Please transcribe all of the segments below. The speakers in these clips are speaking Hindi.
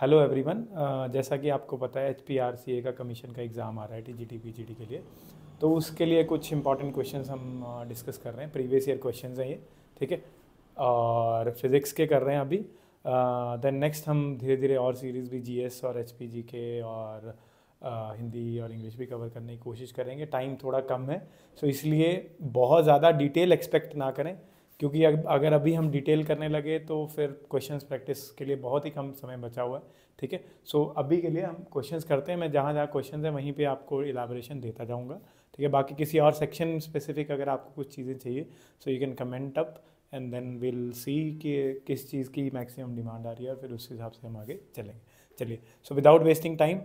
Hello everyone. जैसा कि आपको पता है HPRCA का कमीशन का एग्ज़ाम आ रहा है TGT PGT के लिए। तो उसके लिए कुछ इंपॉर्टेंट क्वेश्चंस हम डिस्कस कर रहे हैं। प्रीवियस ईयर क्वेश्चंस हैं ये, ठीक है। और फिज़िक्स के कर रहे हैं अभी। देन नेक्स्ट हम धीरे धीरे और सीरीज़ भी GS और HPG के और हिंदी और इंग्लिश भी कवर करने की कोशिश करेंगे। टाइम थोड़ा कम है, सो इसलिए बहुत ज़्यादा डिटेल एक्सपेक्ट ना करें, क्योंकि अगर अभी हम डिटेल करने लगे तो फिर क्वेश्चंस प्रैक्टिस के लिए बहुत ही कम समय बचा हुआ है, ठीक है। सो अभी के लिए हम क्वेश्चंस करते हैं। मैं जहाँ जहाँ क्वेश्चंस हैं वहीं पे आपको इलाबोरेशन देता जाऊँगा, ठीक है। बाकी किसी और सेक्शन स्पेसिफिक अगर आपको कुछ चीज़ें चाहिए, so you can comment up and then will see कि किस चीज़ की मैक्सिमम डिमांड आ रही है और फिर उस हिसाब से हम आगे चलेंगे। चलिए, सो विदाउट वेस्टिंग टाइम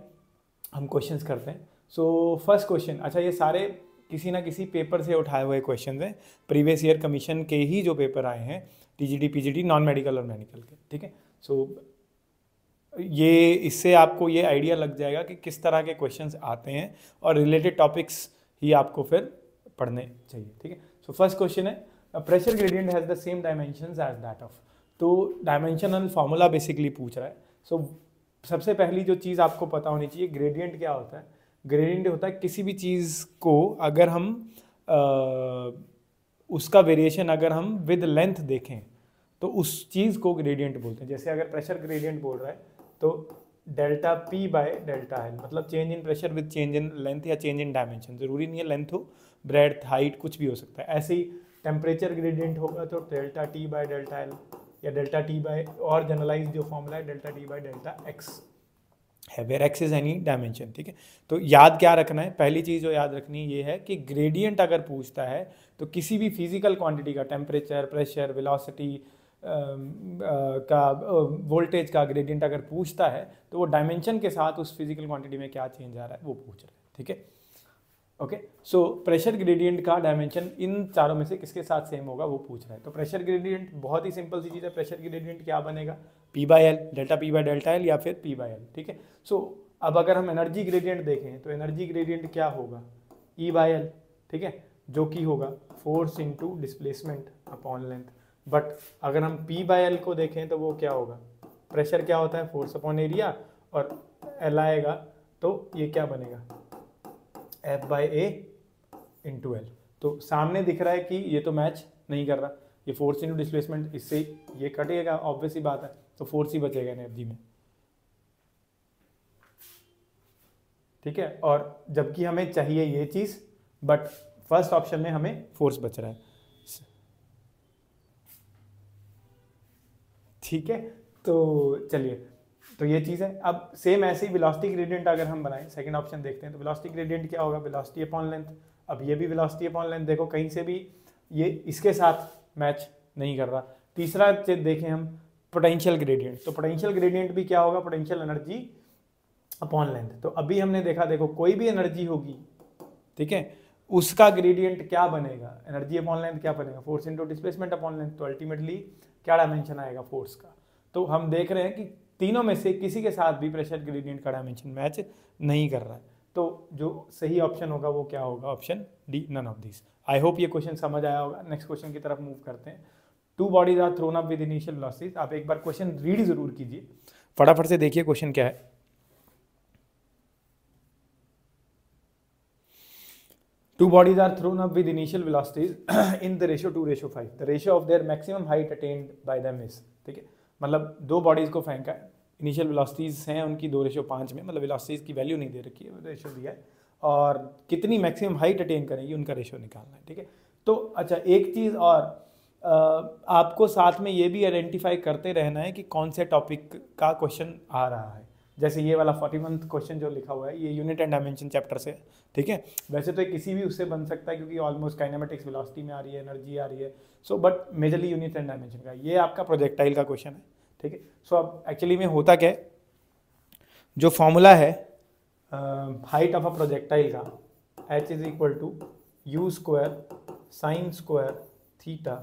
हम क्वेश्चंस करते हैं। सो फर्स्ट क्वेश्चन, अच्छा ये सारे किसी ना किसी पेपर से उठाए हुए क्वेश्चन हैं, प्रीवियस ईयर कमीशन के ही जो पेपर आए हैं TGT PGT नॉन मेडिकल और मेडिकल के, ठीक है। सो ये इससे आपको ये आइडिया लग जाएगा कि किस तरह के क्वेश्चंस आते हैं और रिलेटेड टॉपिक्स ही आपको फिर पढ़ने चाहिए, ठीक है। सो फर्स्ट क्वेश्चन है, pressure gradient has the same dimensions as that of. तो डायमेंशनल फार्मूला बेसिकली पूछ रहा है। सो सबसे पहली जो चीज़ आपको पता होनी चाहिए, ग्रेडियंट क्या होता है। ग्रेडियंट होता है किसी भी चीज़ को अगर हम उसका वेरिएशन अगर हम विद लेंथ देखें तो उस चीज़ को ग्रेडियंट बोलते हैं। जैसे अगर प्रेशर ग्रेडियंट बोल रहा है तो delta P bye delta L, मतलब change in pressure with change in length या चेंज इन डायमेंशन। जरूरी नहीं है लेंथ हो, ब्रेड्थ, हाइट कुछ भी हो सकता है। ऐसे ही टेम्परेचर ग्रेडियंट होगा तो delta T by delta L या डेल्टा T बाय, और जनरलाइज जो फॉर्मूला है delta T by delta X है, where x is any dimension, ठीक है। तो याद क्या रखना है, पहली चीज़ जो याद रखनी ये है कि ग्रेडियंट अगर पूछता है तो किसी भी फिजिकल क्वांटिटी का, टेम्परेचर, प्रेशर, वेलोसिटी का, वोल्टेज का ग्रेडियंट अगर पूछता है तो वो डायमेंशन के साथ उस फिजिकल क्वांटिटी में क्या चेंज आ रहा है वो पूछ रहा है, ठीक है। ओके, सो प्रेशर ग्रेडियंट का डायमेंशन इन चारों में से किसके साथ सेम होगा वो पूछ रहा है। तो प्रेशर ग्रेडियंट बहुत ही सिंपल सी चीज़ है। प्रेशर ग्रेडियंट क्या बनेगा, P by L, delta P by delta L या फिर P बाय एल, ठीक है। सो अब अगर हम एनर्जी ग्रेडियंट देखें तो एनर्जी ग्रेडियंट क्या होगा, E बाय एल, ठीक है, जो कि होगा force into displacement upon length. But अगर हम P बाय एल को देखें तो वो क्या होगा, प्रेशर क्या होता है, फोर्स अपॉन एरिया, और एल आएगा तो ये क्या बनेगा, F by A into L. तो सामने दिख रहा है कि ये तो मैच नहीं कर रहा, ये फोर्स इंटू डिस्प्लेसमेंट, इससे ये कटेगा, ऑब्वियस ही बात है, तो फोर्स ही बचेगा एनर्जी में, ठीक है। और जबकि हमें चाहिए ये चीज़, बट फर्स्ट ऑप्शन में हमें फोर्स बच रहा है, ठीक है। तो चलिए, तो ये चीज़ है। अब सेम ऐसे ही वेलोसिटी ग्रेडियंट अगर हम बनाएं, सेकंड ऑप्शन देखते हैं, तो वेलोसिटी ग्रेडियंट क्या होगा, वेलोसिटी अपॉन लेंथ। अब ये भी वेलोसिटी अपॉन लेंथ, देखो कहीं से भी ये इसके साथ मैच नहीं कर रहा। तीसरा देखें हम, पोटेंशियल ग्रेडियंट। तो पोटेंशियल ग्रेडियंट भी क्या होगा, पोटेंशियल एनर्जी अपॉन लेंथ। तो अभी हमने देखा, देखो कोई भी एनर्जी होगी, ठीक है, उसका ग्रेडियंट क्या बनेगा, एनर्जी अपॉन लेंथ क्या बनेगा, force into displacement upon length. तो अल्टीमेटली क्या डायमेंशन आएगा, फोर्स का। तो हम देख रहे हैं कि तीनों में से किसी के साथ भी प्रेशर ग्रेडियंट का डायमेंशन मैच नहीं कर रहा है। तो जो सही ऑप्शन होगा वो क्या होगा, option D, none of this. I hope ये क्वेश्चन समझ आया होगा। नेक्स्ट क्वेश्चन की तरफ मूव करते हैं। Two bodies are thrown up with initial velocities. आप एक बार क्वेश्चन रीड जरूर कीजिए, फटाफट से देखिए क्वेश्चन क्या है। Two bodies are thrown up with initial velocities in the ratio 2:5. The ratio of their maximum height attained by them is, ठीक है, मतलब दो बॉडीज को फेंका है, इनिशियल वेलोसिटीज हैं उनकी 2:5 में, मतलब वेलोसिटीज की वैल्यू नहीं दे रखी है, रेशियो दिया है, और कितनी मैक्सिमम हाइट अटेन करेंगी उनका रेशियो निकालना है, ठीक है। तो अच्छा, एक चीज़ और आपको साथ में ये भी आइडेंटिफाई करते रहना है कि कौन से टॉपिक का क्वेश्चन आ रहा है। जैसे ये वाला 41th क्वेश्चन जो लिखा हुआ है, ये यूनिट एंड डायमेंशन चैप्टर से, ठीक है। वैसे तो किसी भी उससे बन सकता है क्योंकि ऑलमोस्ट काइनेमेटिक्स, वेलोसिटी में आ रही है, एनर्जी आ रही है, so but majorly unit and dimension का। ये आपका प्रोजेक्टाइल का क्वेश्चन है, ठीक है। सो अब एक्चुअली में होता क्या है, जो फॉर्मूला है हाइट ऑफ अ प्रोजेक्टाइल का, H is equal to u square sine square theta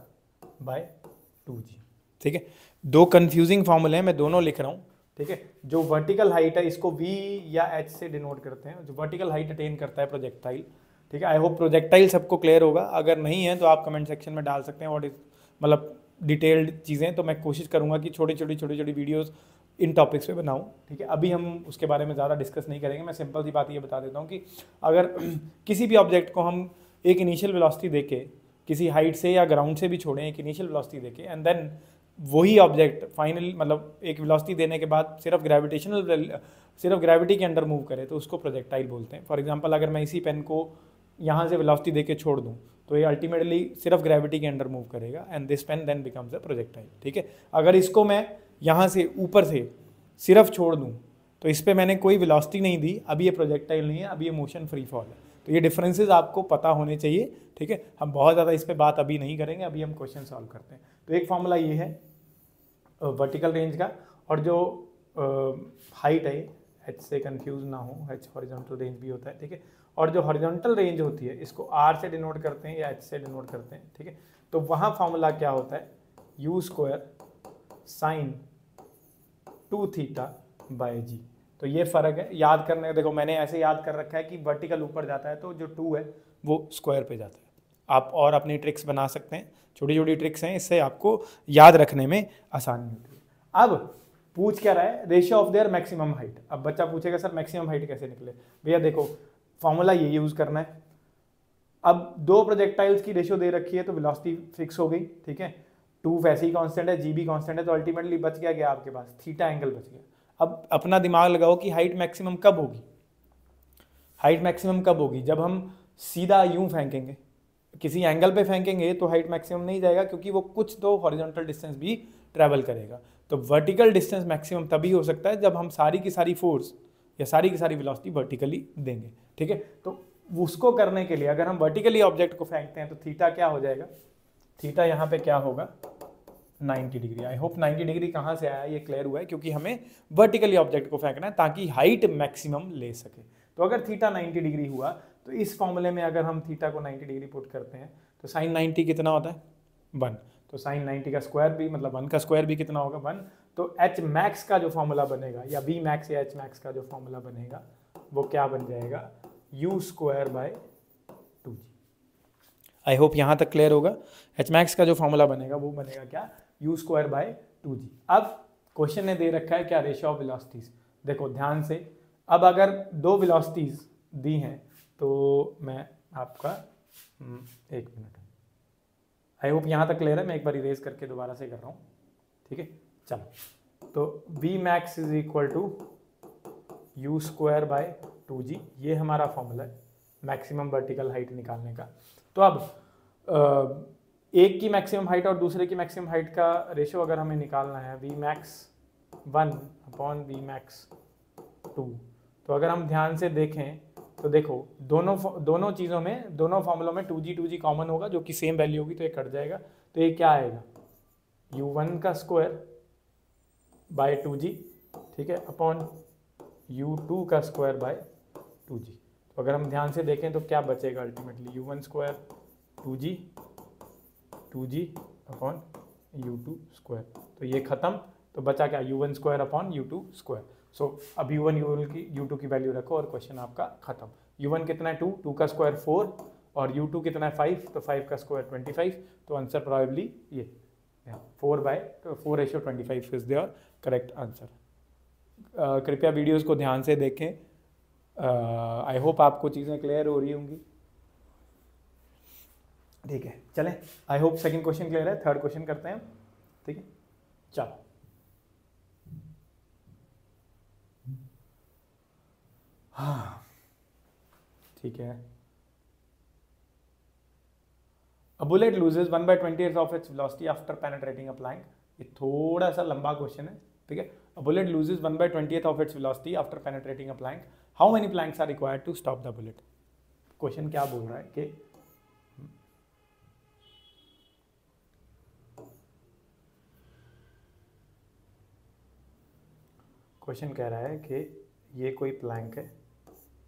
by 2g, ठीक है। दो कंफ्यूजिंग फॉर्मूले हैं, मैं दोनों लिख रहा हूँ, ठीक है। जो वर्टिकल हाइट है इसको V या H से डिनोट करते हैं, जो वर्टिकल हाइट अटेन करता है प्रोजेक्टाइल, ठीक है। आई होप प्रोजेक्टाइल सबको क्लियर होगा। अगर नहीं है तो आप कमेंट सेक्शन में डाल सकते हैं व्हाट इज, मतलब डिटेल्ड चीज़ें। तो मैं कोशिश करूंगा कि छोटी छोटी वीडियोस इन टॉपिक्स पे बनाऊं, ठीक है। अभी हम उसके बारे में ज़्यादा डिस्कस नहीं करेंगे, मैं सिंपल सी बात ये बता देता हूँ कि अगर किसी भी ऑब्जेक्ट को हम एक इनिशियल वेलोसिटी देके किसी हाइट से या ग्राउंड से भी छोड़ें, एक इनिशियल वेलोसिटी देके, एंड देन वही ऑब्जेक्ट फाइनली मतलब एक वेलोसिटी देने के बाद सिर्फ ग्रेविटी के अंडर मूव करे तो उसको प्रोजेक्टाइल बोलते हैं। फॉर एग्जांपल अगर मैं इसी पेन को यहाँ से वेलोसिटी देके छोड़ दूँ तो ये अल्टीमेटली सिर्फ ग्रेविटी के अंडर मूव करेगा and this pen then becomes a projectile, ठीक है। अगर इसको मैं यहाँ से ऊपर से सिर्फ छोड़ दूँ तो इस पर मैंने कोई वेलोसिटी नहीं दी, अभी ये प्रोजेक्टाइल नहीं है, अभी ये मोशन फ्री फॉल है। तो ये डिफरेंसेस आपको पता होने चाहिए, ठीक है। हम बहुत ज़्यादा इस पर बात अभी नहीं करेंगे, अभी हम क्वेश्चन सॉल्व करते हैं। तो एक फॉर्मूला ये है वर्टिकल रेंज का, और जो हाइट है एच से कंफ्यूज ना हो, एच हॉरिजॉन्टल रेंज भी होता है, ठीक है। और जो हॉरिजॉन्टल रेंज होती है इसको आर से डिनोट करते हैं या एच से डिनोट करते हैं, ठीक है। तो वहाँ फॉर्मूला क्या होता है, u square sine 2 theta by g. तो ये फ़र्क है याद करने का। देखो मैंने ऐसे याद कर रखा है कि वर्टिकल ऊपर जाता है तो जो 2 है वो स्क्वायर पे जाता है। आप और अपनी ट्रिक्स बना सकते हैं, छोटी छोटी ट्रिक्स हैं, इससे आपको याद रखने में आसानी होती है। अब पूछ क्या रहा है, ratio of their maximum height. अब बच्चा पूछेगा सर मैक्सिमम हाइट कैसे निकले, भैया देखो फॉर्मूला ये यूज़ करना है। अब दो प्रोजेक्टाइल्स की रेशियो दे रखी है तो वेलोसिटी फिक्स हो गई, ठीक है। 2 वैसे ही कांस्टेंट है, जी भी कांस्टेंट है, तो अल्टीमेटली बच क्या आपके पास, थीटा एंगल बच गया। अब अपना दिमाग लगाओ कि हाइट मैक्सिमम कब होगी। हाइट मैक्सिमम कब होगी, जब हम सीधा यूं फेंकेंगे, किसी एंगल पे फेंकेंगे तो हाइट मैक्सिमम नहीं जाएगा, क्योंकि वो कुछ तो हॉरिजॉन्टल डिस्टेंस भी ट्रैवल करेगा। तो वर्टिकल डिस्टेंस मैक्सिमम तभी हो सकता है जब हम सारी की सारी फोर्स या सारी की सारी वेलोसिटी वर्टिकली देंगे, ठीक है। तो उसको करने के लिए अगर हम वर्टिकली ऑब्जेक्ट को फेंकते हैं तो थीटा क्या हो जाएगा, थीटा यहाँ पे क्या होगा 90 डिग्री। आई होप 90 डिग्री कहाँ से आया ये क्लियर हुआ है, क्योंकि हमें वर्टिकली ऑब्जेक्ट को फेंकना है ताकि हाइट मैक्सिमम ले सके। तो अगर थीटा 90 डिग्री हुआ तो इस फॉर्मूले में अगर हम थीटा को 90 डिग्री पुट करते हैं तो साइन 90 कितना होता है 1, तो साइन 90 का स्क्वायर भी मतलब 1 का स्क्वायर भी कितना होगा 1। तो एच मैक्स का जो फॉर्मूला बनेगा या बी मैक्स या एच मैक्स का जो फॉर्मूला बनेगा वो क्या बन जाएगा, you square by 2g। I hope यहाँ तक क्लियर होगा। एच मैक्स का जो फॉर्मूला बनेगा वो बनेगा क्या, यू स्क्वायर बाय 2g। अब क्वेश्चन ने दे रखा है क्या, रेशियो ऑफ वेलोसिटीज। देखो ध्यान से, अब अगर दो वेलोसिटीज दी हैं तो मैं आपका एक मिनट, आई होप यहाँ तक क्लियर है। मैं एक बार इरेज करके दोबारा से कर रहा हूँ, ठीक है। चलो तो v max is equal to u square by 2g, ये हमारा फॉर्मूला है मैक्सिमम वर्टिकल हाइट निकालने का। तो अब एक की मैक्सिमम हाइट और दूसरे की मैक्सिमम हाइट का रेशियो अगर हमें निकालना है, v max 1 upon v max 2। तो अगर हम ध्यान से देखें तो देखो दोनों चीज़ों में, दोनों फॉर्मूलों में 2g कॉमन होगा जो कि सेम वैल्यू होगी, तो ये कट जाएगा। तो ये क्या आएगा, u1 का स्क्वायर बाय 2g, ठीक है, अपॉन u2 का स्क्वायर बाय 2g। तो अगर हम ध्यान से देखें तो क्या बचेगा ultimately, u1 square 2g upon u2 square. तो ये खत्म, तो बचा क्या, u1 square upon u2 square. सो अब u2 की वैल्यू रखो और क्वेश्चन आपका खत्म। u1 कितना है 2 का स्क्वायर 4 और u2 कितना है 5, तो 5 का स्क्वायर 25। तो आंसर प्रोबेबली ये 4/4 इज देयर करेक्ट आंसर। कृपया वीडियोस को ध्यान से देखें। आई होप आपको चीज़ें क्लियर हो रही होंगी, ठीक है। चलें, I hope second question clear है। थर्ड क्वेश्चन करते हैं, ठीक है। चलो हाँ ठीक है। A bullet loses 1/20th of its velocity after penetrating a plank। ये थोड़ा सा लंबा क्वेश्चन है, ठीक है। A bullet loses 1/20th of its velocity after penetrating a plank। How many planks are required to stop the bullet? Question क्या बोल रहा है कि क्वेश्चन कह रहा है कि ये कोई प्लैंक है।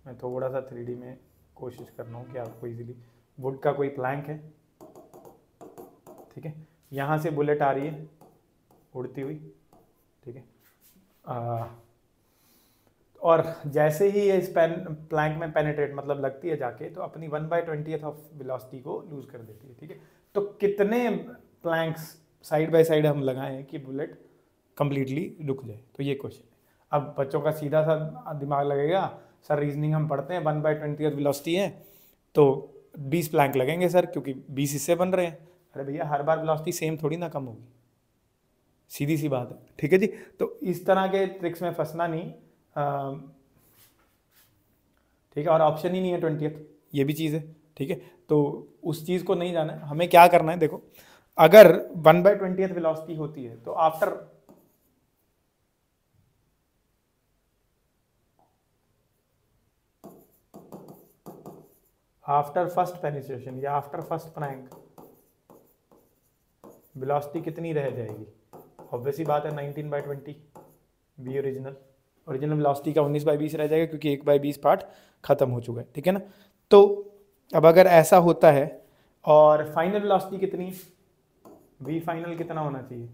मैं थोड़ा सा 3D में कोशिश कर रहा हूँ कि आपको इजीली, वुड का कोई प्लैंक है, ठीक है। यहाँ से बुलेट आ रही है उड़ती हुई, ठीक है। और जैसे ही ये इस प्लैंक में पेनिट्रेट मतलब लगती है जाके, तो अपनी 1/20th ऑफ वेलोसिटी को लूज कर देती है, ठीक है। तो कितने प्लैंक्स साइड बाय साइड हम लगाएं कि बुलेट कम्प्लीटली रुक जाए। तो ये क्वेश्चन है। अब बच्चों का सीधा सा दिमाग लगेगा, सर रीजनिंग हम पढ़ते हैं 1/20 वेलोसिटी है तो 20 प्लैंक लगेंगे सर, क्योंकि 20 इससे बन रहे हैं। अरे भैया हर बार वेलोसिटी सेम थोड़ी ना कम होगी, सीधी सी बात है। ठीक है जी। तो इस तरह के ट्रिक्स में फंसना नहीं। ठीक है, और ऑप्शन ही नहीं है 20th, ये भी चीज़ है। ठीक है, तो उस चीज़ को नहीं जाना है। हमें क्या करना है, देखो अगर 1/20 वेलोसिटी होती है तो आफ्टर फर्स्ट पेनिट्रेशन या आफ्टर फर्स्ट प्लैंक वेलोसिटी कितनी रह जाएगी? ऑब्वियसली बात है 19/20 बी ओरिजिनल वेलोसिटी का 19/20 रह जाएगा, क्योंकि 1/20 पार्ट खत्म हो चुका है। ठीक है ना। तो अब अगर ऐसा होता है और फाइनल वेलोसिटी कितनी, वी फाइनल कितना होना चाहिए?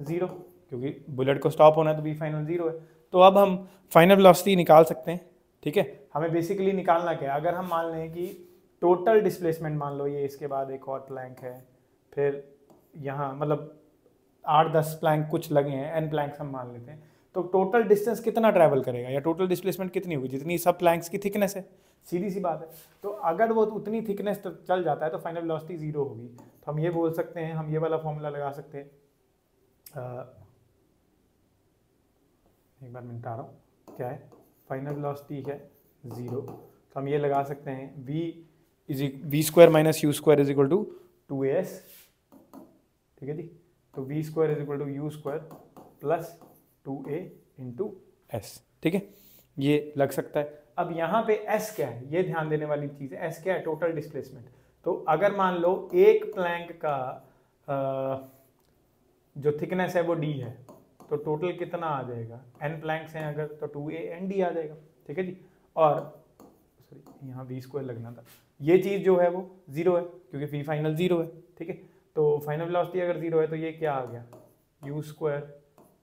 0, क्योंकि बुलेट को स्टॉप होना है तो वी फाइनल 0 है। तो अब हम फाइनल वेलोसिटी निकाल सकते हैं। ठीक है, हमें बेसिकली निकालना क्या है, अगर हम मान लें कि टोटल डिस्प्लेसमेंट, मान लो ये इसके बाद एक और प्लैंक है, फिर यहाँ मतलब 8-10 प्लैंक कुछ लगे हैं, n प्लैंक्स हम मान लेते हैं, तो टोटल डिस्टेंस कितना ट्रैवल करेगा या टोटल डिस्प्लेसमेंट कितनी होगी? जितनी सब प्लैंक्स की थिकनेस है, सीधी सी बात है। तो अगर वो उतनी थिकनेस चल जाता है तो फाइनल वेलोसिटी 0 होगी। तो हम ये बोल सकते हैं, हम ये वाला फॉर्मूला लगा सकते हैं, एक बार मिनटा रहा हूँ, क्या है, फाइनल वेलोसिटी है 0, तो हम ये लगा सकते हैं v² minus u² is equal to 2as। ठीक है जी। तो v² is equal to u² plus 2a into s. ठीक है, ये लग सकता है। अब यहाँ पे s क्या है, ये ध्यान देने वाली चीज़ है। s क्या है? Total displacement. तो अगर मान लो एक प्लैंक का जो थिकनेस है वो d है, तो टोटल कितना आ जाएगा? n प्लैंक्स हैं अगर, तो 2a/nd आ जाएगा। ठीक है जी। और सॉरी, यहाँ v² लगना था। ये चीज़ जो है वो 0 है, क्योंकि v फाइनल 0 है। ठीक है, तो फाइनल वेलोसिटी अगर 0 है तो ये क्या आ गया? u²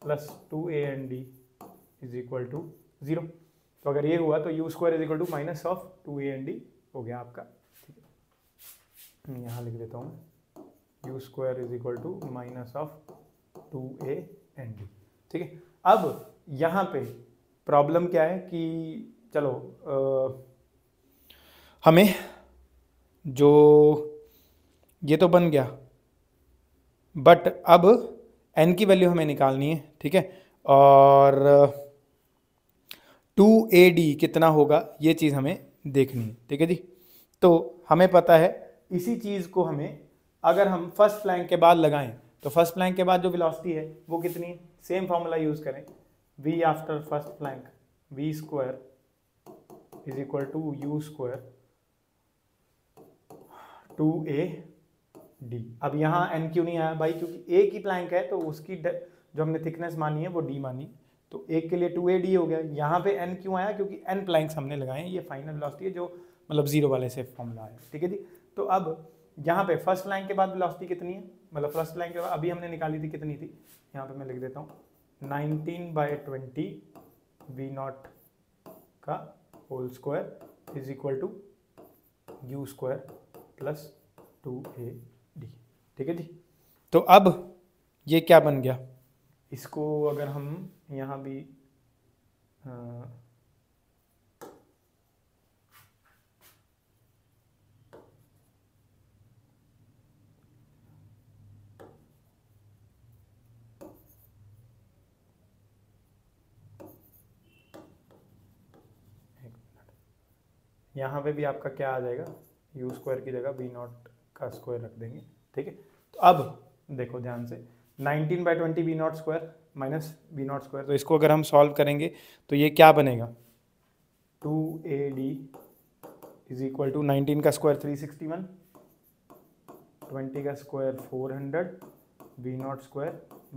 plus 2a/nd is equal to 0। तो अगर ये हुआ तो u² is equal to minus of 2a/nd हो गया आपका। ठीक है, यहाँ लिख देता हूँ, u² is equal to minus of 2a/nd। ठीक है, अब यहाँ पे प्रॉब्लम क्या है कि चलो हमें जो ये तो बन गया, बट अब n की वैल्यू हमें निकालनी है। ठीक है, और 2ad कितना होगा ये चीज़ हमें देखनी है। ठीक है जी। तो हमें पता है इसी चीज़ को हमें अगर हम फर्स्ट प्लैंक के बाद लगाएं तो फर्स्ट प्लैंक के बाद जो वेलोसिटी है वो कितनी है? सेम फॉर्मूला यूज़ करें, v after first plank v² is equal to u² 2ad। अब यहाँ n क्यों नहीं आया भाई? क्योंकि एक ही प्लैंक है तो उसकी जो हमने थिकनेस मानी है वो d मानी, तो एक के लिए 2ad हो गया। यहाँ पे n क्यों आया? क्योंकि n प्लैंक्स हमने लगाए हैं। ये फाइनल वेलोसिटी है जो मतलब 0 वाले से फॉर्मूला है। ठीक है जी। तो अब यहाँ पे फर्स्ट प्लैंक के बाद वेलोसिटी कितनी है, मतलब फर्स्ट प्लैंक के बाद अभी हमने निकाली थी, कितनी थी? यहाँ पे मैं लिख देता हूँ 19/20 v0 का whole square is equal to u² plus 2ad। ठीक है जी। तो अब ये क्या बन गया, इसको अगर हम यहाँ भी यहाँ पे भी आपका क्या आ जाएगा, u² की जगह v0 का स्क्वायर रख देंगे। ठीक है, तो अब देखो ध्यान से 19/20 v0² माइनस v0², तो इसको अगर हम सॉल्व करेंगे तो ये क्या बनेगा? 2ad इज इक्वल टू 19 का स्क्वायर 361, 20 का square 400, v0²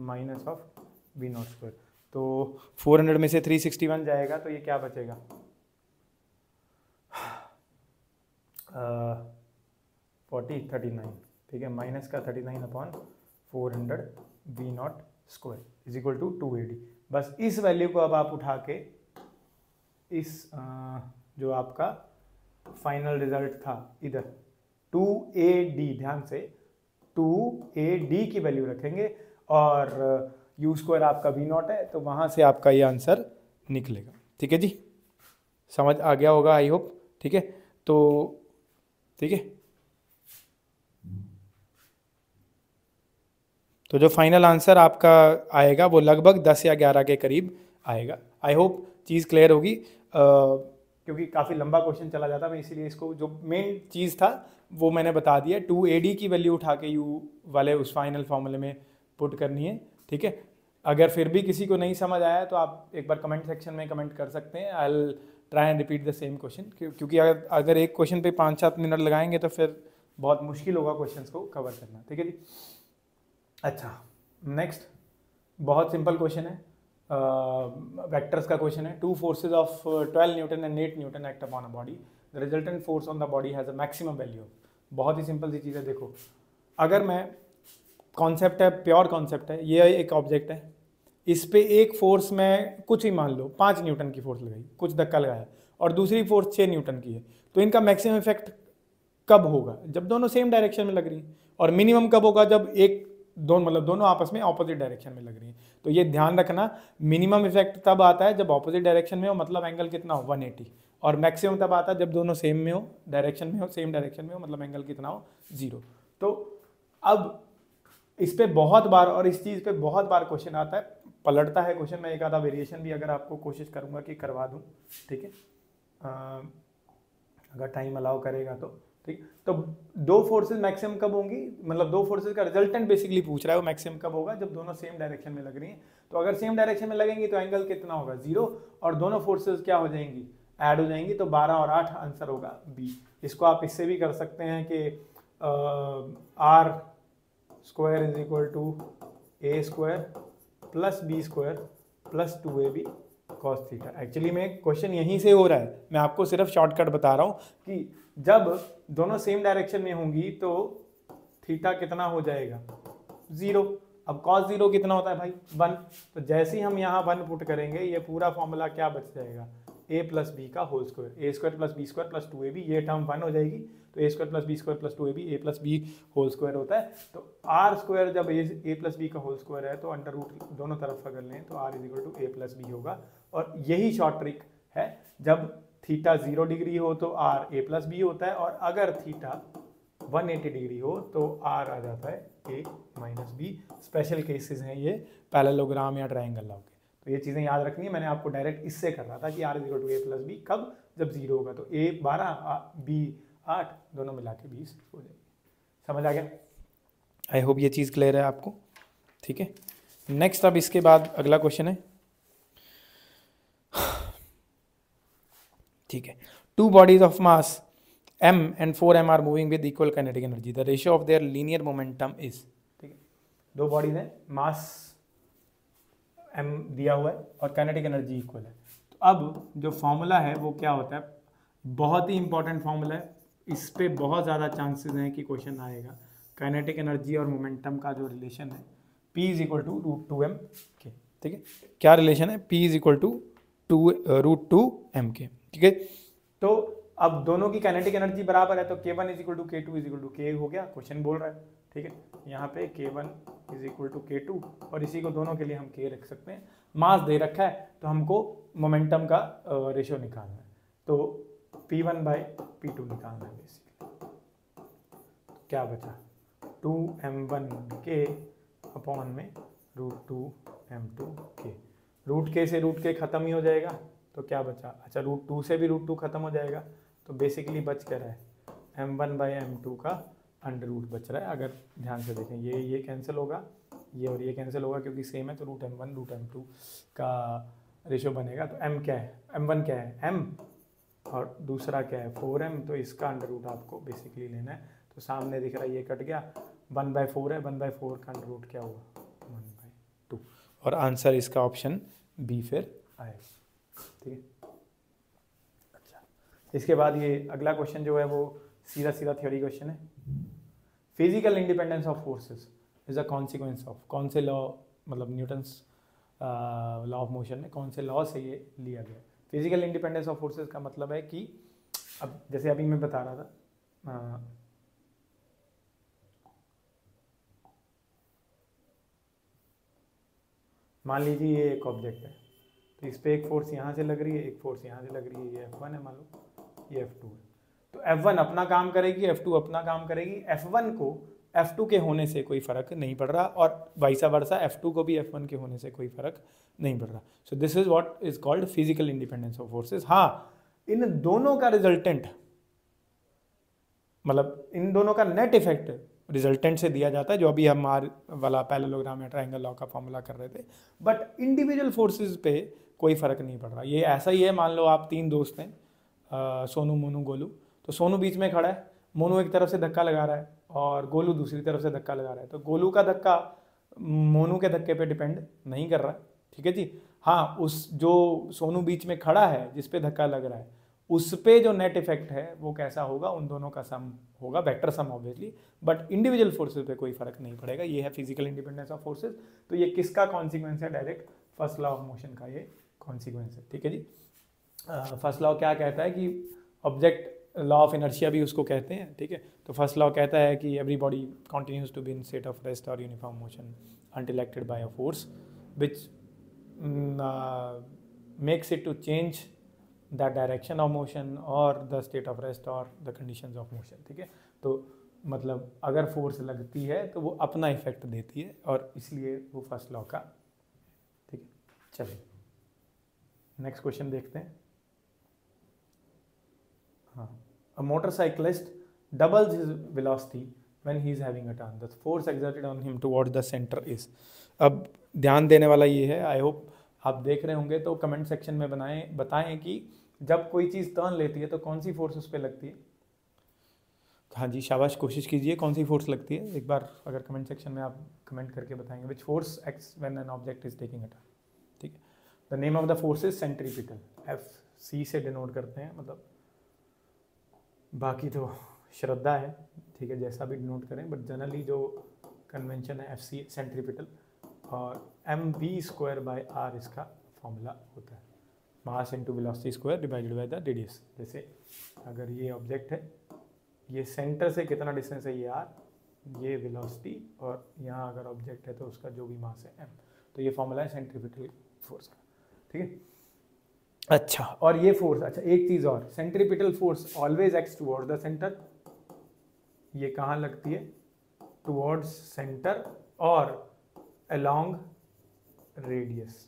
minus of v0²। तो 400 में से 361 जाएगा तो ये क्या बचेगा? 39। ठीक है, माइनस का 39/400 v0² is equal to 2ad। बस इस वैल्यू को अब आप उठा के इस जो आपका फाइनल रिजल्ट था इधर 2ad, ध्यान से 2ad की वैल्यू रखेंगे और यू स्क्वायर आपका वी नॉट है, तो वहाँ से आपका ये आंसर निकलेगा। ठीक है जी, समझ आ गया होगा आई होप। ठीक है, तो ठीक है, तो जो फाइनल आंसर आपका आएगा वो लगभग 10 या 11 के करीब आएगा। आई होप चीज़ क्लियर होगी, क्योंकि काफ़ी लंबा क्वेश्चन चला जाता, मैं इसीलिए इसको जो मेन चीज़ था वो मैंने बता दिया। 2AD की वैल्यू उठा के यू वाले उस फाइनल फॉर्मूले में पुट करनी है। ठीक है, अगर फिर भी किसी को नहीं समझ आया तो आप एक बार कमेंट सेक्शन में कमेंट कर सकते हैं। I will try and repeat the same question, क्योंकि अगर एक क्वेश्चन पे 5-7 मिनट लगाएंगे तो फिर बहुत मुश्किल होगा क्वेश्चन को कवर करना। ठीक है जी, अच्छा नेक्स्ट बहुत सिंपल क्वेश्चन है, वेक्टर्स का क्वेश्चन है। 2 forces of 12 Newton and 8 Newton act upon a body, the resultant force on the body has a maximum value. बहुत ही सिंपल सी चीज़ है। देखो, अगर मैं कॉन्सेप्ट है, प्योर कॉन्सेप्ट है, ये एक ऑब्जेक्ट है, इस पे एक फोर्स में कुछ ही मान लो 5 न्यूटन की फोर्स लगाई, कुछ धक्का लगाया, और दूसरी फोर्स 6 न्यूटन की है, तो इनका मैक्सिमम इफेक्ट कब होगा? जब दोनों सेम डायरेक्शन में लग रही हैं। और मिनिमम कब होगा? जब दोनों आपस में ऑपोजिट डायरेक्शन में लग रही हैं। तो ये ध्यान रखना, मिनिमम इफेक्ट तब आता है जब ऑपोजिट डायरेक्शन में हो, मतलब एंगल कितना हो 180, और मैक्सिमम तब आता है जब दोनों सेम में हो, डायरेक्शन में हो, सेम डायरेक्शन में हो, मतलब एंगल कितना हो 0। तो अब इस पे बहुत बार और इस चीज़ पे बहुत बार क्वेश्चन आता है, पलटता है क्वेश्चन। मैं एक आधा वेरिएशन भी अगर आपको कोशिश करूँगा कि करवा दूँ, ठीक है, अगर टाइम अलाउ करेगा तो। ठीक, तो 2 फोर्सेज मैक्सिमम कब होंगी, मतलब 2 फोर्सेज का रिजल्टेंट बेसिकली पूछ रहा है, वो मैक्सिमम कब होगा? जब दोनों सेम डायरेक्शन में लग रही हैं। तो अगर सेम डायरेक्शन में लगेंगी तो एंगल कितना होगा 0, और दोनों फोर्सेज क्या हो जाएंगी, ऐड हो जाएंगी, तो 12 और 8 आंसर होगा बी। इसको आप इससे भी कर सकते हैं कि r square is equal to a square plus b square plus 2ab cos theta. Actually में क्वेश्चन यहीं से हो रहा है, मैं आपको सिर्फ शॉर्टकट बता रहा हूँ कि जब दोनों सेम डायरेक्शन में होंगी तो थीटा कितना हो जाएगा 0। अब cos 0 कितना होता है भाई 1, तो जैसे ही हम यहाँ 1 पुट करेंगे ये पूरा फॉर्मूला क्या बच जाएगा, a प्लस बी का whole square, a square plus b square plus 2ab, ये टर्म 1 हो जाएगी, तो a square plus b square plus 2ab a plus b whole square होता है। तो आर स्क्वायर जब ए प्लस बी का होल स्क्वायर है तो अंडर रूट दोनों तरफ अगर लें तो r is equal to a plus b होगा। और यही शॉर्ट ट्रिक है, जब थीटा 0 डिग्री हो तो आर ए प्लस बी होता है, और अगर थीटा 180 डिग्री हो तो आर आ जाता है ए माइनस बी। स्पेशल केसेस हैं ये पैरेललोग्राम या ट्रायंगल लॉ के, तो ये चीज़ें याद रखनी है। मैंने आपको डायरेक्ट इससे कर रहा था कि r is equal to a plus b, कब? जब 0 होगा, तो ए 12 बी 8 दोनों मिला के 20 हो जाएगी। समझ आ गया? आई होप ये चीज़ क्लियर है आपको। ठीक है, नेक्स्ट अब इसके बाद अगला क्वेश्चन है, ठीक है, 2 bodies of mass m and 4m are moving with equal kinetic energy, the ratio of their linear momentum is। ठीक है, 2 बॉडीज हैं, मास m दिया हुआ है और काइनेटिक एनर्जी इक्वल है। तो अब जो फॉर्मूला है वो क्या होता है, बहुत ही इंपॉर्टेंट फॉर्मूला है, इस पे बहुत ज़्यादा चांसेस हैं कि क्वेश्चन आएगा। काइनेटिक एनर्जी और मोमेंटम का जो रिलेशन है, p is equal to √2m के। ठीक है, क्या रिलेशन है? p is equal to √2m के। ठीक है, तो अब दोनों की काइनेटिक एनर्जी बराबर है, तो k1 is equal to k2 is equal to k हो गया, क्वेश्चन बोल रहा है। ठीक है, यहाँ पे k1 is equal to k2, और इसी को दोनों के लिए हम k रख सकते हैं। मास दे रखा है तो हमको मोमेंटम का रेशियो निकालना है, तो p1 बाई p2 निकालना है बेसिकली। क्या बचा? 2m1k अपॉन में √2m2k। रूट के से रूट के खत्म ही हो जाएगा, तो क्या बचा? अच्छा, √2 से भी √2 खत्म हो जाएगा, तो बेसिकली बच क्या रहा है m1 बाई m2 का अंडर रूट बच रहा है। अगर ध्यान से देखें, ये कैंसिल होगा, ये और ये कैंसिल होगा क्योंकि सेम है, तो √m1 √m2 का रेशियो बनेगा। तो m क्या है, m1 क्या है m, और दूसरा क्या है 4m, तो इसका अंडर रूट आपको बेसिकली लेना है। तो सामने दिख रहा है ये कट गया, 1/4 है, 1/4 का अंडर रूट क्या हुआ 1/2, और आंसर इसका ऑप्शन बी फिर आएगा। ठीक है, अच्छा, इसके बाद ये अगला क्वेश्चन जो है वो सीधा सीधा थ्योरी क्वेश्चन है। Physical independence of forces is a consequence of, कौन से लॉ, मतलब न्यूटन्स लॉ ऑफ मोशन में कौन से लॉ से ये लिया गया? फिजिकल इंडिपेंडेंस ऑफ फोर्सेस का मतलब है कि अब जैसे अभी मैं बता रहा था, मान लीजिए ये एक ऑब्जेक्ट है, तो इस पर एक फोर्स यहाँ से लग रही है, एक फोर्स यहाँ से लग रही है, ये F1 है मान लो, ये F2 है। तो F1 अपना काम करेगी, F2 अपना काम करेगी। F1 को F2 के होने से कोई फर्क नहीं पड़ रहा और वाइसा वर्सा F2 को भी F1 के होने से कोई फर्क नहीं पड़ रहा। So this is what is called physical independence of forces. हाँ, इन दोनों का रिजल्टेंट, मतलब इन दोनों का नेट इफेक्ट रिजल्टेंट से दिया जाता है, जो अभी हम वाला पैरेललोग्राम या ट्रायंगल लॉ का फॉर्मूला कर रहे थे। बट इंडिविजुअल फोर्सेस पे कोई फर्क नहीं पड़ रहा। ये ऐसा ही है, मान लो आप 3 दोस्त हैं, सोनू, मोनू, गोलू। तो सोनू बीच में खड़ा है, मोनू एक तरफ से धक्का लगा रहा है और गोलू दूसरी तरफ से धक्का लगा रहा है। तो गोलू का धक्का मोनू के धक्के पे डिपेंड नहीं कर रहा है, ठीक है जी। हाँ, उस जो सोनू बीच में खड़ा है जिस पे धक्का लग रहा है, उस पे जो नेट इफेक्ट है वो कैसा होगा, उन दोनों का सम होगा, vector sum obviously. But individual forces पे कोई फर्क नहीं पड़ेगा। ये है फिजिकल इंडिपेंडेंस ऑफ फोर्सेस। तो ये किसका कॉन्सिक्वेंस है? Direct first law of motion का ये कॉन्सिक्वेंस है, ठीक है जी। फर्स्ट लॉ क्या कहता है कि ऑब्जेक्ट, लॉ ऑफ इनर्शिया भी उसको कहते हैं, ठीक है। तो फर्स्ट लॉ कहता है कि every body continues to be in state of rest और uniform motion until acted by a force which makes it to change the direction of motion or the state of rest or the conditions of motion, ठीक है। तो मतलब अगर फोर्स लगती है तो वो अपना इफेक्ट देती है और इसलिए वो फर्स्ट लॉ का, ठीक है। चलिए नेक्स्ट क्वेश्चन देखते हैं। हाँ, a motorcyclist doubles his velocity when he is having a turn. The force exerted on him towards the center is. अब ध्यान देने वाला ये है, आई होप आप देख रहे होंगे तो कमेंट सेक्शन में बताएं कि जब कोई चीज़ टर्न लेती है तो कौन सी फोर्स उस पर लगती है। हाँ जी, शाबाश, कोशिश कीजिए कौन सी फोर्स लगती है। एक बार अगर कमेंट सेक्शन में आप कमेंट करके बताएंगे which force acts when an object is taking a turn, ठीक है। The name of the force is centripetal, FC से डिनोट करते हैं, मतलब बाकी तो श्रद्धा है, ठीक है, जैसा भी डिनोट करें, बट जनरली जो कन्वेंशन है FC सेंट्रीपिटल, और mv²/r इसका फॉर्मूला होता है, mass into velocity square divided by the radius. जैसे अगर ये ऑब्जेक्ट है, ये सेंटर से कितना डिस्टेंस है, ये r, ये वेलोसिटी, और यहाँ अगर ऑब्जेक्ट है तो उसका जो भी मास है m। तो ये फॉर्मूला है सेंट्रीपिटल फोर्स का, ठीक है। अच्छा, और ये फोर्स, अच्छा एक चीज़ और, centripetal force always acts towards the centre. ये कहाँ लगती है? टुवर्ड्स सेंटर और अलोंग रेडियस।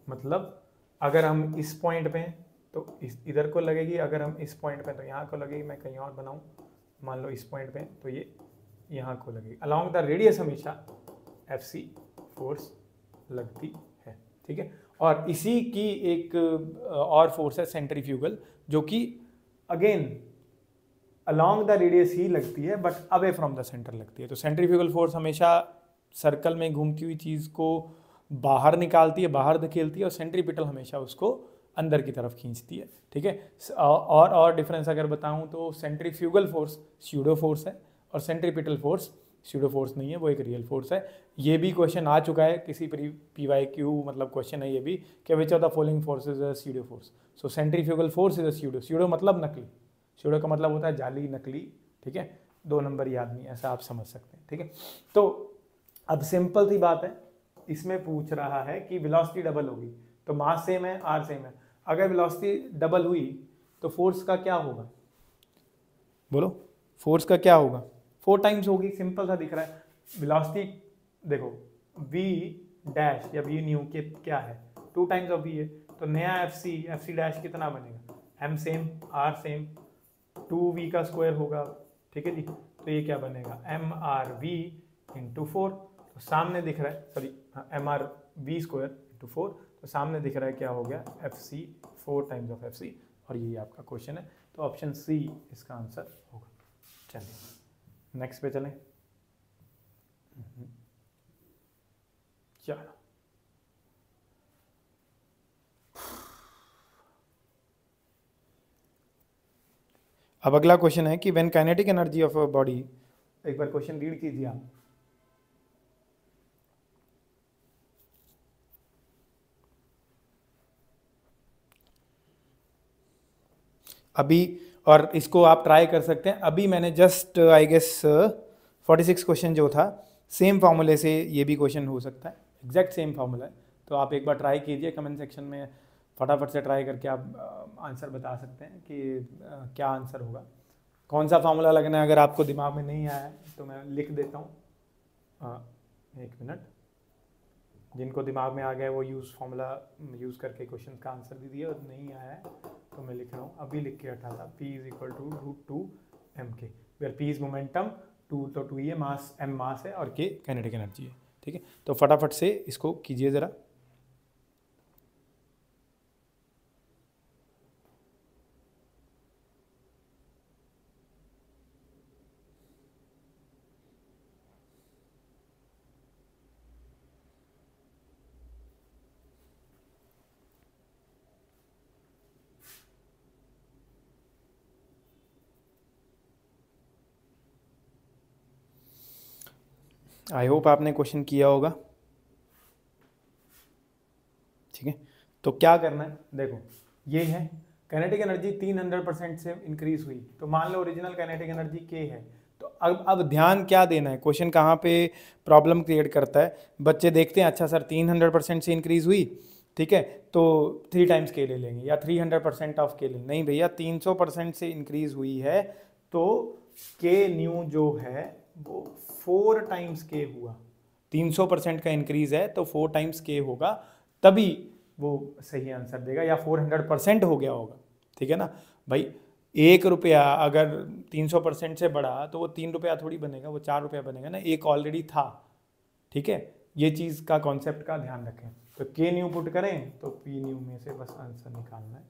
मतलब अगर हम इस पॉइंट पे हैं तो इधर को लगेगी, अगर हम इस पॉइंट पे तो यहाँ को लगेगी। मैं कहीं और बनाऊँ, मान लो इस पॉइंट पे तो ये यहाँ को लगेगी। अलोंग द रेडियस हमेशा FC फोर्स लगती है, ठीक है। और इसी की एक और फोर्स है सेंट्रीफ्यूगल, जो कि अगेन अलोंग द रेडियस ही लगती है but away from the centre लगती है। तो सेंट्रीफ्यूगल फोर्स हमेशा सर्कल में घूमती हुई चीज़ को बाहर निकालती है, बाहर धकेलती है, और सेंट्रीपिटल हमेशा उसको अंदर की तरफ खींचती है, ठीक है। और डिफरेंस अगर बताऊं तो सेंट्रीफ्यूगल फोर्स स्यूडो फोर्स है और सेंट्रीपिटल फोर्स स्यूडो फोर्स नहीं है, वो एक रियल फोर्स है। ये भी क्वेश्चन आ चुका है किसी PYQ, मतलब क्वेश्चन है ये भी कि which of the following force is a pseudo force. So centrifugal force is a pseudo. Pseudo मतलब नकली, स्यूडो का मतलब होता है जाली, नकली, ठीक है, 2 नंबरी आदमी, ऐसा आप समझ सकते हैं, ठीक है। तो अब सिंपल सी बात है, इसमें पूछ रहा है कि वेलोसिटी डबल होगी तो मास सेम है, r सेम है। अगर वेलोसिटी डबल हुई तो फोर्स का क्या होगा? बोलो, फोर्स का क्या होगा? 4 टाइम्स होगी, सिंपल सा दिख रहा है। वेलोसिटी देखो v डैश या v न्यू के क्या है, 2 टाइम्स ऑफ v है, तो नया FC डैश कितना बनेगा? m same, r same, 2v का स्क्वायर होगा, ठीक है जी। तो ये क्या बनेगा? mrv into 4। तो सामने दिख रहा है, सॉरी mrv² इंटू 4, तो सामने दिख रहा है क्या हो गया? FC 4 टाइम्स ऑफ FC, और यही आपका क्वेश्चन है। तो ऑप्शन C इसका आंसर होगा। चलिए नेक्स्ट पे चलें। चलो अब अगला क्वेश्चन है कि when kinetic energy of a body, एक बार क्वेश्चन रीड कीजिए आप। अभी, और इसको आप ट्राई कर सकते हैं। अभी मैंने जस्ट आई गेस 46 क्वेश्चन जो था, सेम फार्मूले से ये भी क्वेश्चन हो सकता है, एग्जैक्ट सेम फार्मूला है। तो आप एक बार ट्राई कीजिए, कमेंट सेक्शन में फटाफट से ट्राई करके आप आंसर बता सकते हैं कि क्या आंसर होगा, कौन सा फार्मूला लगना है। अगर आपको दिमाग में नहीं आया है तो मैं लिख देता हूँ, एक मिनट। जिनको दिमाग में आ गया वो फार्मूला यूज़ करके क्वेश्चन का आंसर दे दिया, और नहीं आया है तो मैं लिख रहा हूँ, अभी लिख के हटा था। P is equal to √2mk, where P is momentum, 2 तो 2 ये मास, m मास है और k काइनेटिक एनर्जी है। ठीक है, तो फटाफट से इसको कीजिए ज़रा। आई होप आपने क्वेश्चन किया होगा। ठीक है, तो क्या करना है, देखो ये है काइनेटिक एनर्जी 300% से इंक्रीज हुई, तो मान लो ओरिजिनल काइनेटिक एनर्जी k है। तो अब ध्यान क्या देना है, क्वेश्चन कहाँ पे प्रॉब्लम क्रिएट करता है, बच्चे देखते हैं अच्छा सर 300% से इंक्रीज हुई, ठीक है, तो 3 टाइम्स k ले लेंगे या 300% ऑफ k ले लेंगे। नहीं भैया, 300% से इंक्रीज हुई है तो k न्यू जो है वो 4 टाइम्स k हुआ। 300% का इंक्रीज है तो 4 टाइम्स k होगा, तभी वो सही आंसर देगा, या 400% हो गया होगा। ठीक है ना भाई, 1 रुपया अगर 300% से बढ़ा तो वो 3 रुपया थोड़ी बनेगा, वो 4 रुपया बनेगा ना, एक ऑलरेडी था। ठीक है, ये चीज़ का कॉन्सेप्ट का ध्यान रखें। तो k न्यू पुट करें तो p न्यू में से बस आंसर निकालना है,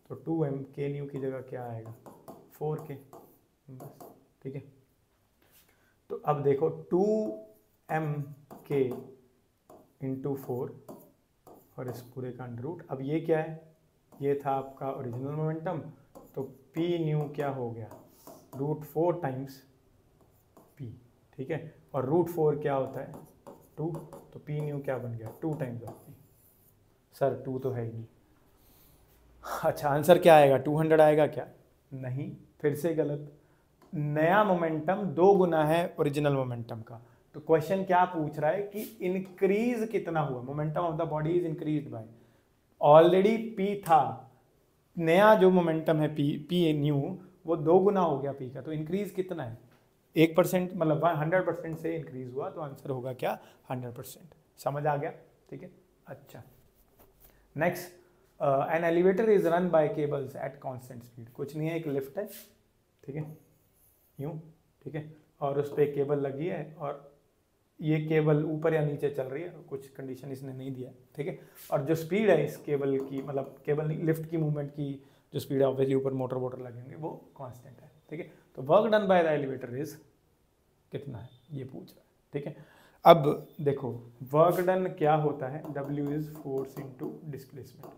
तो 2m, k न्यू की जगह क्या आएगा 4k बस। ठीक है, तो अब देखो 2mk इंटू 4 और इस पूरे का अंडर रूट। अब ये क्या है, ये था आपका ओरिजिनल मोमेंटम, तो p न्यू क्या हो गया √4 टाइम्स p। ठीक है, और √4 क्या होता है 2, तो p न्यू क्या बन गया 2 टाइम्स ऑफ p। सर 2 तो है ही नहीं। अच्छा, आंसर क्या आएगा 200 आएगा क्या, नहीं, फिर से गलत। नया मोमेंटम 2 गुना है ओरिजिनल मोमेंटम का। तो क्वेश्चन क्या पूछ रहा है कि इंक्रीज कितना हुआ, momentum of the body is increased by, already p था, नया जो मोमेंटम है p न्यू वो 2 गुना हो गया p का, तो इंक्रीज कितना है 1%, मतलब 100% से इंक्रीज हुआ, तो आंसर होगा क्या 100%। समझ आ गया? ठीक है, अच्छा next, an elevator is run by cables at constant speed. कुछ नहीं है, एक लिफ्ट है, ठीक है, यूं, ठीक है, और उस पर केबल लगी है और ये केबल ऊपर या नीचे चल रही है, कुछ कंडीशन इसने नहीं दिया, ठीक है, और जो स्पीड है इस केबल की, मतलब केबल लिफ्ट की मूवमेंट की जो स्पीड है, ऑब्वियसली ऊपर मोटर लगेंगे, वो कांस्टेंट है। ठीक है, तो work done by the elevator is कितना है ये पूछ रहा है। ठीक है, अब देखो वर्क डन क्या होता है, W is force into displacement.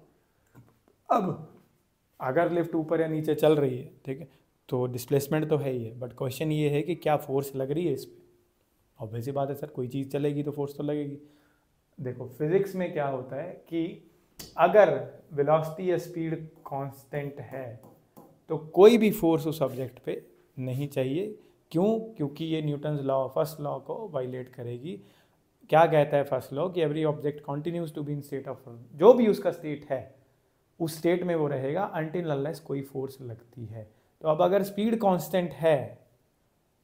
अब अगर लिफ्ट ऊपर या नीचे चल रही है, ठीक है, तो डिस्प्लेसमेंट तो है ही है, बट क्वेश्चन ये है कि क्या फोर्स लग रही है इस पर। ऑब्वियस सी बात है सर, कोई चीज़ चलेगी तो फोर्स तो लगेगी। देखो फिजिक्स में क्या होता है कि अगर वेलोसिटी या स्पीड कांस्टेंट है तो कोई भी फोर्स उस ऑब्जेक्ट पे नहीं चाहिए। क्यों? क्योंकि ये न्यूटन्स लॉ, फर्स्ट लॉ को वायलेट करेगी। क्या कहता है फर्स्ट लॉ कि every object continues to be in state of, जो भी उसका स्टेट है उस स्टेट में वो रहेगा अनटिल अनलेस कोई फोर्स लगती है। तो अब अगर स्पीड कांस्टेंट है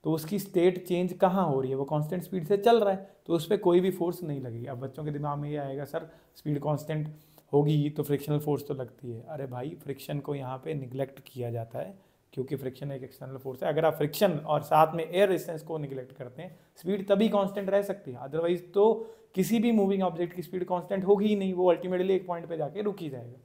तो उसकी स्टेट चेंज कहाँ हो रही है, वो कांस्टेंट स्पीड से चल रहा है, तो उस पर कोई भी फोर्स नहीं लगेगी। अब बच्चों के दिमाग में ये आएगा सर स्पीड कांस्टेंट होगी तो फ्रिक्शनल फोर्स तो लगती है। अरे भाई, फ्रिक्शन को यहाँ पे निगलेक्ट किया जाता है क्योंकि फ्रिक्शन एक एक्सटर्नल फोर्स है। अगर आप फ्रिक्शन और साथ में एयर रेजिस्टेंस को निगलेक्ट करते हैं, स्पीड तभी कांस्टेंट रह सकती है, अदरवाइज तो किसी भी मूविंग ऑब्जेक्ट की स्पीड कांस्टेंट होगी ही नहीं, वो अल्टीमेटली एक पॉइंट पे जाके रुक ही जाएगा।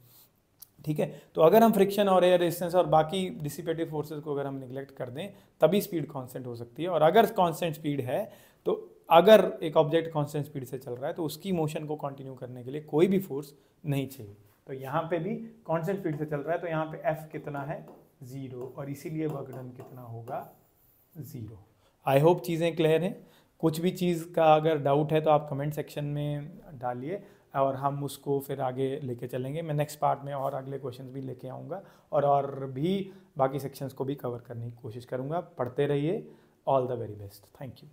ठीक है, तो अगर हम फ्रिक्शन और एयर रेजिस्टेंस और बाकी डिसिपेटिव फोर्सेस को अगर हम निगलेक्ट कर दें तभी स्पीड कांस्टेंट हो सकती है। और अगर कांस्टेंट स्पीड है तो अगर एक ऑब्जेक्ट कांस्टेंट स्पीड से चल रहा है तो उसकी मोशन को कंटिन्यू करने के लिए कोई भी फोर्स नहीं चाहिए। तो यहाँ पे भी कांस्टेंट स्पीड से चल रहा है तो यहाँ पे F कितना है 0, और इसीलिए वर्क डन कितना होगा 0। आई होप चीज़ें क्लियर हैं। कुछ भी चीज़ का अगर डाउट है तो आप कमेंट सेक्शन में डालिए और हम उसको फिर आगे लेके चलेंगे। मैं नेक्स्ट पार्ट में और अगले क्वेश्चंस भी लेके आऊँगा और भी बाकी सेक्शंस को भी कवर करने की कोशिश करूँगा। पढ़ते रहिए। All the very best. Thank you.